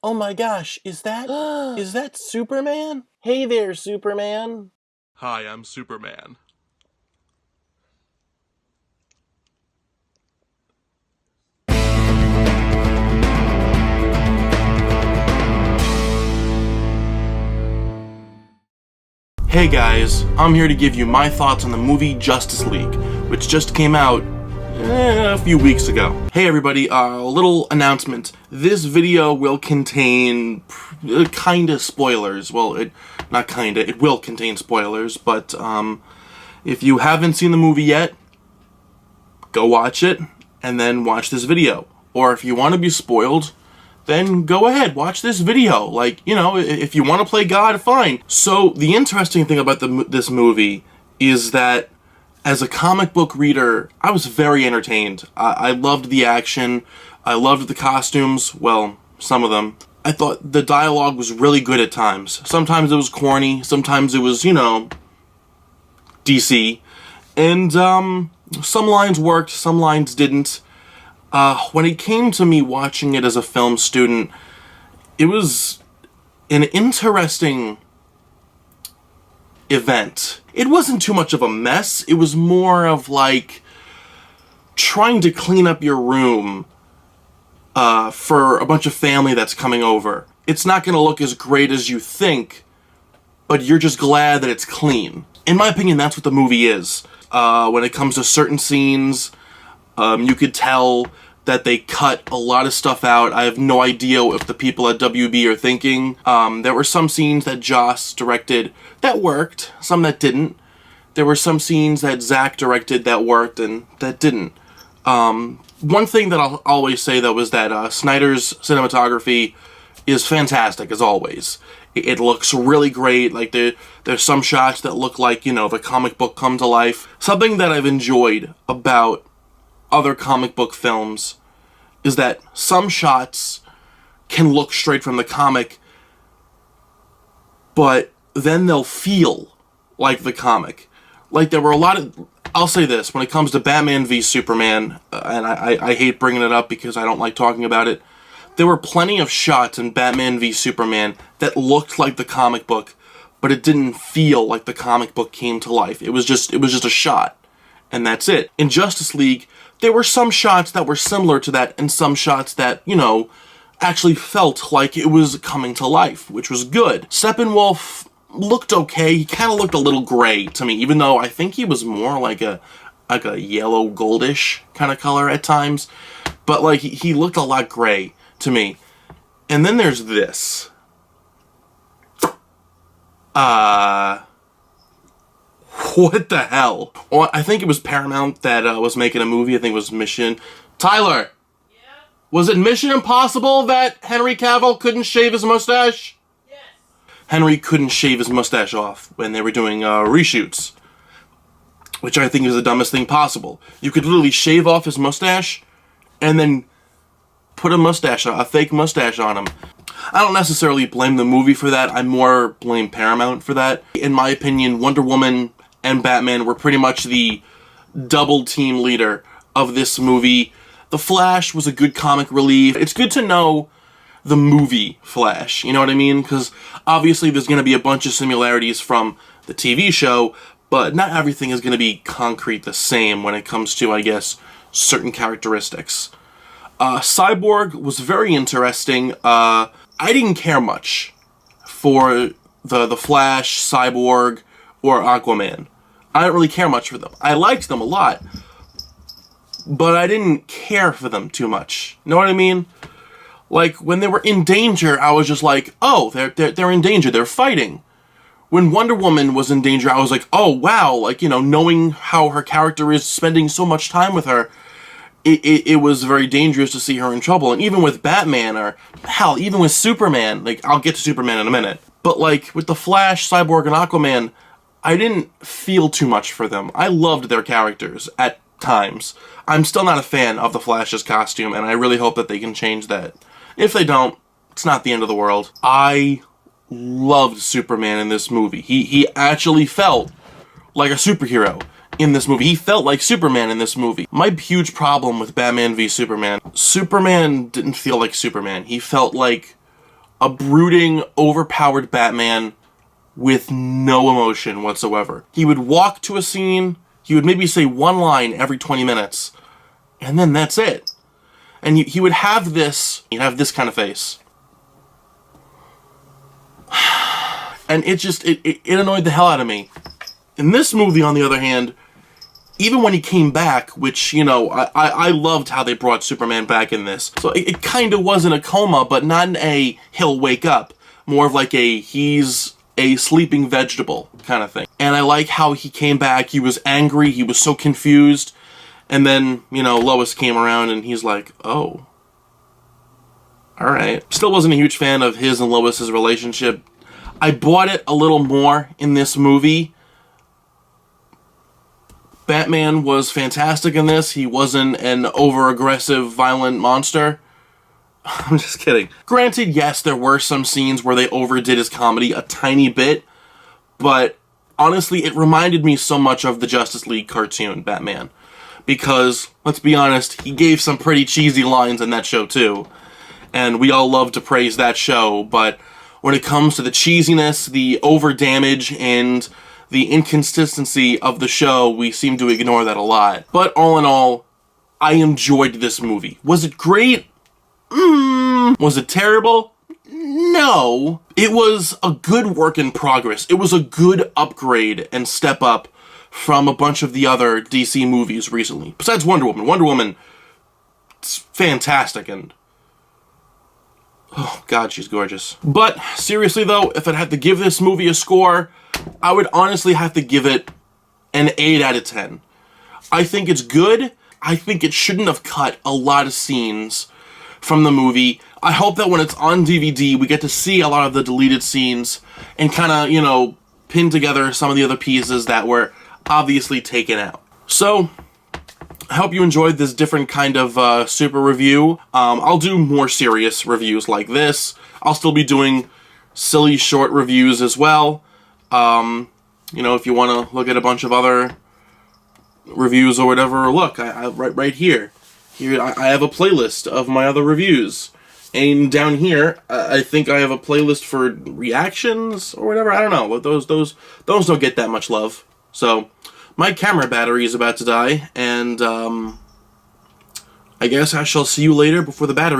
Oh my gosh, is that is that Superman? Hey there, Superman. Hi, I'm Superman. Hey guys, I'm here to give you my thoughts on the movie Justice League, which just came out a few weeks ago. Hey everybody, a little announcement. This video will contain kinda spoilers. Well, not kinda, it will contain spoilers, but if you haven't seen the movie yet, go watch it, and then watch this video. Or if you want to be spoiled, then go ahead, watch this video. Like, you know, if you want to play God, fine. So, the interesting thing about this movie is that as a comic book reader, I was very entertained. I loved the action. I loved the costumes. Well, some of them. I thought the dialogue was really good at times. Sometimes it was corny. Sometimes it was, you know, DC. And, some lines worked, some lines didn't. When it came to me watching it as a film student, it was an interesting event. It wasn't too much of a mess. It was more of like trying to clean up your room for a bunch of family that's coming over. It's not going to look as great as you think, but you're just glad that it's clean. In my opinion, that's what the movie is. When it comes to certain scenes, you could tell that they cut a lot of stuff out. I have no idea if the people at WB are thinking. There were some scenes that Joss directed that worked, some that didn't. There were some scenes that Zach directed that worked and that didn't. One thing that I'll always say, though, is that Snyder's cinematography is fantastic, as always. It looks really great. Like, there's some shots that look like, you know, the comic book come to life. Something that I've enjoyed about other comic book films is that some shots can look straight from the comic, but then they'll feel like the comic. Like, there were a lot of... I'll say this, when it comes to Batman v Superman, and I hate bringing it up because I don't like talking about it, there were plenty of shots in Batman v Superman that looked like the comic book, but it didn't feel like the comic book came to life. It was just a shot, and that's it. In Justice League, there were some shots that were similar to that, and some shots that, you know, actually felt like it was coming to life, which was good. Steppenwolf looked okay. He kind of looked a little gray to me, even though I think he was more like a yellow goldish kind of color at times. But like he looked a lot gray to me. And then there's this. What the hell? Well, I think it was Paramount that was making a movie. I think it was Mission. Tyler! Yeah? Was it Mission Impossible that Henry Cavill couldn't shave his mustache? Yes. Henry couldn't shave his mustache off when they were doing reshoots. Which I think is the dumbest thing possible. You could literally shave off his mustache and then put a fake mustache on him. I don't necessarily blame the movie for that. I more blame Paramount for that. In my opinion, Wonder Woman and Batman were pretty much the double team leader of this movie. The Flash was a good comic relief. It's good to know the movie Flash, you know what I mean? Because obviously there's going to be a bunch of similarities from the TV show, but not everything is going to be concrete the same when it comes to, I guess, certain characteristics. Cyborg was very interesting. I didn't care much for the Flash, Cyborg, or Aquaman. I didn't really care much for them. I liked them a lot, but I didn't care for them too much. Know what I mean? Like, when they were in danger, I was just like, oh, they're in danger, they're fighting. When Wonder Woman was in danger, I was like, oh, wow, like, you know, knowing how her character is, spending so much time with her, it was very dangerous to see her in trouble. And even with Batman, or hell, even with Superman, like, I'll get to Superman in a minute. But like, with the Flash, Cyborg, and Aquaman, I didn't feel too much for them. I loved their characters at times. I'm still not a fan of the Flash's costume, and I really hope that they can change that. If they don't, it's not the end of the world. I loved Superman in this movie. He actually felt like a superhero in this movie. He felt like Superman in this movie. My huge problem with Batman v Superman, Superman didn't feel like Superman. He felt like a brooding, overpowered Batman with no emotion whatsoever. He would walk to a scene, he would maybe say one line every 20 minutes, and then that's it. And he would have this, he'd have this kind of face. And it annoyed the hell out of me. In this movie, on the other hand, even when he came back, which, you know, I loved how they brought Superman back in this. So it kind of was in a coma, but not in a he'll wake up. More of like a he's a sleeping vegetable kind of thing. And I like how he came back, he was angry, he was so confused. And then, you know, Lois came around and he's like, oh. Alright. Still wasn't a huge fan of his and Lois's relationship. I bought it a little more in this movie. Batman was fantastic in this. He wasn't an over-aggressive, violent monster. I'm just kidding. Granted, yes, there were some scenes where they overdid his comedy a tiny bit, but honestly, it reminded me so much of the Justice League cartoon, Batman. Because, let's be honest, he gave some pretty cheesy lines in that show too. And we all love to praise that show, but when it comes to the cheesiness, the over-damage, and the inconsistency of the show, we seem to ignore that a lot. But all in all, I enjoyed this movie. Was it great? Was it terrible? No. It was a good work in progress. It was a good upgrade and step up from a bunch of the other DC movies recently. Besides Wonder Woman. Wonder Woman, it's fantastic, and oh god, she's gorgeous. But seriously though, if I'd have to give this movie a score, I would honestly have to give it an 8 out of 10. I think it's good. I think it shouldn't have cut a lot of scenes from the movie. I hope that when it's on DVD, we get to see a lot of the deleted scenes and kind of, you know, pin together some of the other pieces that were obviously taken out. So, I hope you enjoyed this different kind of super review. I'll do more serious reviews like this. I'll still be doing silly short reviews as well. You know, if you want to look at a bunch of other reviews or whatever, look, right here. Here, I have a playlist of my other reviews. And down here, I think I have a playlist for reactions or whatever. I don't know. But those don't get that much love. So, my camera battery is about to die, and I guess I shall see you later before the battery